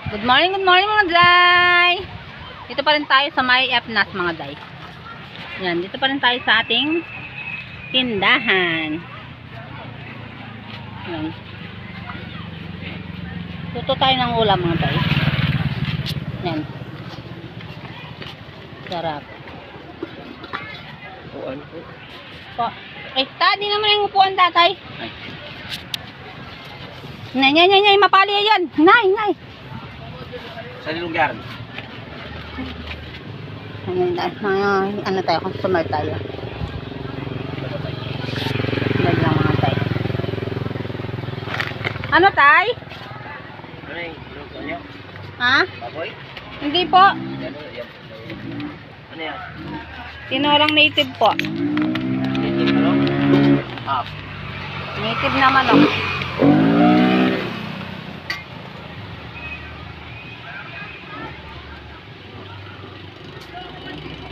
Good morning mga day! Dito pa rin tayo sa may FNAS mga day. Yan, dito pa rin tayo sa ating tindahan. Yan. Tuto tayo ng ulam mga day. Yan. Sarap. Upuan po. Po. Eh, di naman yung upuan tatay. Nay, mapali yan. Nay. Sa lugar. Ano tayo, customer tayo. Lag lang mga tay. Ano tay? Ano yung luto niyo? Ha? Baboy? Hindi po. Ano yan? Tinorang native po. Titim ano? Half. Native na manok.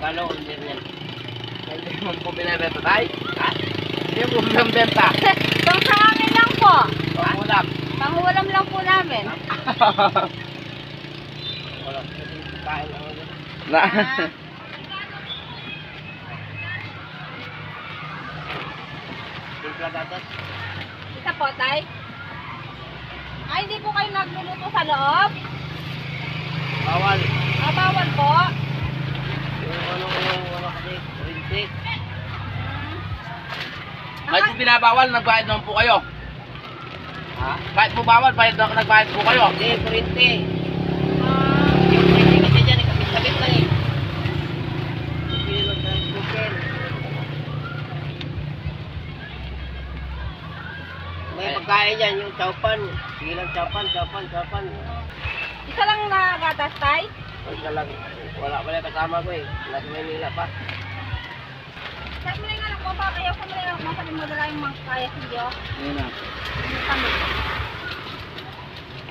Kalo ko din yan. Hindi mo po binibenta tayo? Ha? Hindi mo binibenta. Pang sa amin lang po. Pangulam. Pangulam lang po namin. Wala. Kain lang ako. Na. Timpla datos. Isa po tay. Ay, hindi po kayo nagluluto sa loob? Bawal. Bawal po. Yung ano kasi, rintik. Kahit po pinabawal, nagbayad naman po kayo. Ha? Kahit po bawal, nagbayad po kayo. Hindi, kurente. Yung kurente kasi dyan, ikapit-kapit lang eh. Hindi lang transporter. May pagkain dyan, yung chowpan. Sige lang chowpan. Isa lang na gatas tay? Wala lang. Wala pala kasama ko eh. Nasa Manila pa. Sabi mo na yung anak ko, baka ayaw ko mo na yung masabi mo dala yung mga kaya siyo. Yun na. Kami.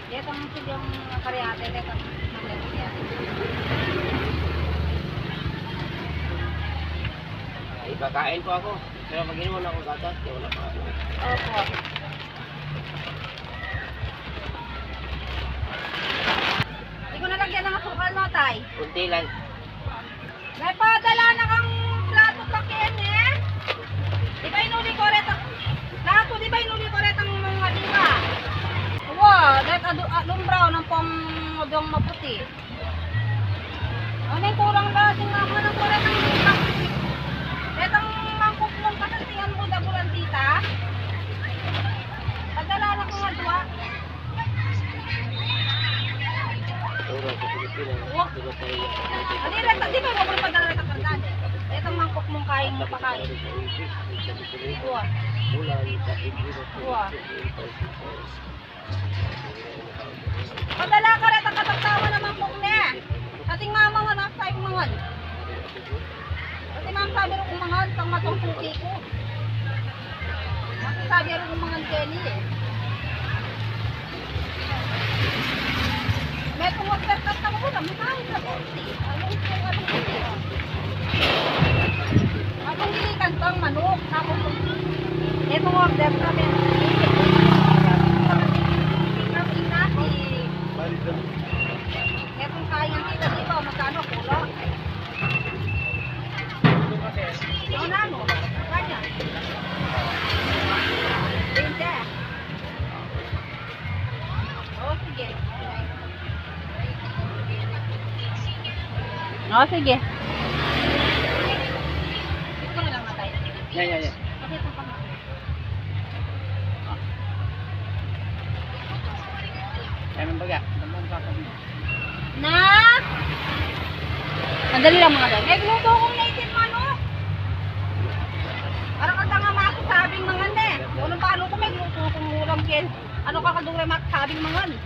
Dito ang silyong karyate, dito ang malalagyan. Ipakain ko ako. Pero pag inuman ako gatas, di wala pa. Opo. Hindi ko nalagyan ng asukal no, tay. Kunti lang. May padala na kang plato pakyan eh. Di ba inuli ko rin plato, di ba inuli ko rin ang mga diba? Wow, dahil alumbraw ng pong udong maputi. Ano yung kurang lasing nga mo ng kuret ang diba? Dahil ang mangkok mong kasaltihan mo dagulan tita. Padala na ko nga dua. Uro sa Pilipinas. Wah. Di ba tayo? Ano yung renta? Di ba mo padala rin kakardan? Dahil ang mangkok mong kain mo pakain. Wow. Wow. Padala ka rin ang katagtawa na mangkok niya. Kating mama nga na sa yung mangan. Kasi ma'am sabi rin kong mangan, sang matong puti ko. Kasi sabi rin kong mangan Kelly eh. May pumagkarkat na ko lang, makain sa puti. Ano yung puti? Akong hilikan to ang manok. Itong order namin. Itong kayang kita dito, magkano kulo? Ano na mo? Kanya? Hindi. Oh, sige. Oh, sige. Ito na lang matay. Yeah. Kasi ito pa nga. Kaya baga. Naman pa kami. Na! Madali lang mga dahil. Nagluto kong native manok. Parang ang tanga makasabing mga ne. Kung paano ko may gluto kong ulam kin. Ano kakadure makasabing mga ne.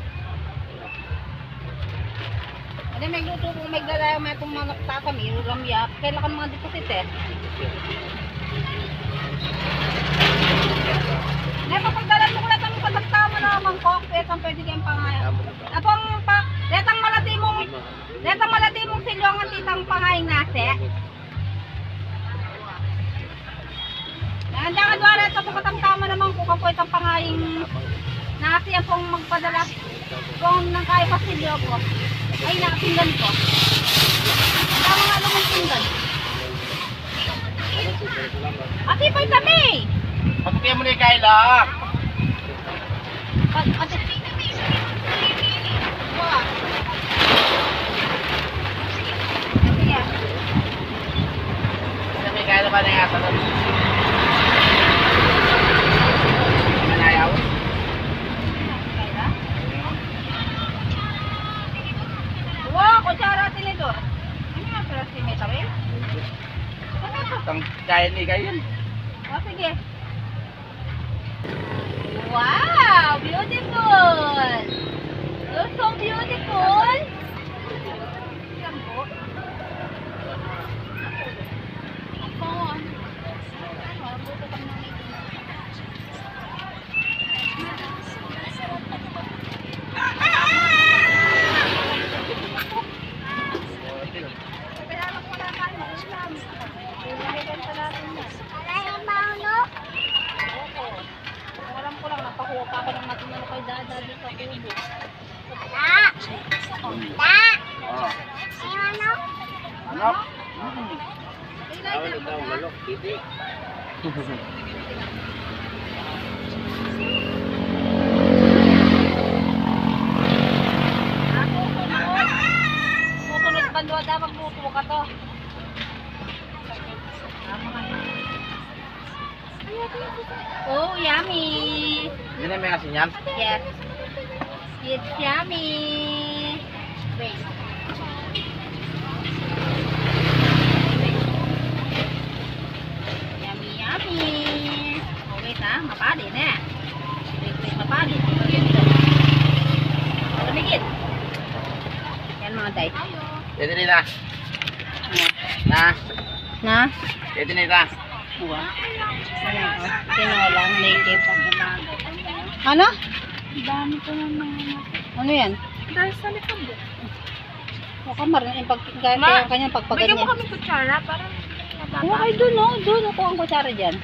Hindi may gluto kong may dalayo may itong manok tatami. Ulam yak. Kailangan mga deposit eh. Napapagdalan mo ko na itong pagtama na mangkok. Petang pwede kayong pangayon. Apong pa, letang malati mong silongan titang pangaing nase. Nandiyan ka doon ito pagkatama naman ko kapo itang pangaing Nakasiyan pong magpadala. Kung nang kaya pasilyo ko. Ay, nakatinggan ko. Ang tama nga naman tinggan. Ate, pa'y tabi! Pagkatiyan mo na yung Kayla. Ate, wah. Sige. Kasi may Kayla ba na yata doon? Manayaw? Wow, kutsara tinidor. Ano nga pala si Metawin? Ang kaya ni kayo yun. Oh, sige. Wow, beautiful. You're so beautiful. Yan po. Ako, alam ko lang, napakuha pa ako ng matinano kay Dada dito sa kubo. Oh. Ano? Susunod bandwa dapat magluto ka to. Oh, yummy! Hindi na may asin yan. Yes. It's yummy! Wait. Yummy, yummy! Oh, wait ha. Mapali na. Wait, mapali. Lamigit. Yan mga day. Pwede nila. Na. Na? Pwede nila. Uwa. Tinolang native. Ano? Dami ko naman. Ano yan? Dahil sa likod. O kamar, yung Ma, kanyang pagpagan bigyan mo niya. kami kutsara para matata. Oo, ay doon o. Doon ako ang kutsara dyan.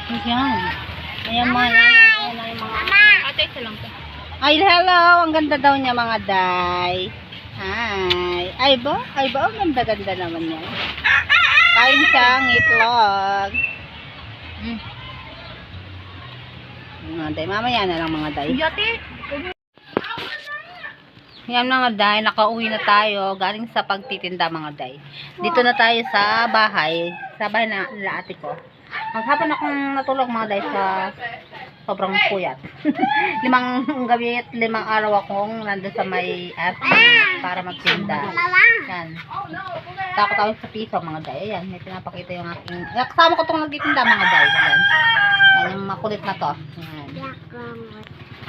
Ayan. Ayan mga yan. Ayan yung mga... Ate, isa lang to. Ay, hello. Ang ganda daw niya mga day. Hi. Ay ba? Ay ba? Ang ganda-ganda naman yan. Kain siyang itlog. Mga day. Mamaya na lang mga day. Ate, Yan mga day. Nakauwi na tayo. Galing sa pagtitinda mga day. Dito na tayo sa bahay. Sa bahay na nila ate ko. Maghapon akong natulog mga day sa sobrang puyat. 5 gabi at 5 araw akong nandun sa may para magtinda. Yan. Takot ako sa piso mga day. Ayan, may pinapakita yung aking... Kasama ko itong nagtitinda mga day. Ayan. Yan, yung makulit na to. Ayan.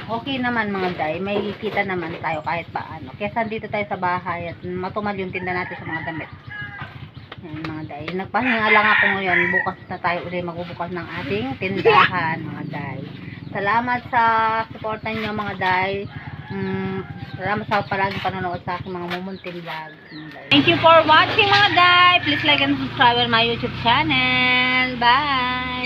Okay naman mga day. May kita naman tayo kahit paano. Kesa dito tayo sa bahay at matumad yung tinda natin sa mga damit. Ayan mga day. Nagpahinga lang ako ngayon. Bukas na tayo ulit magbubukas ng ating tindahan mga day. Salamat sa suporta niyo mga day. Salamat sa palaging panonood sa aking mga mumunting vlog. Thank you for watching mga day. Please like and subscribe on my YouTube channel. Bye!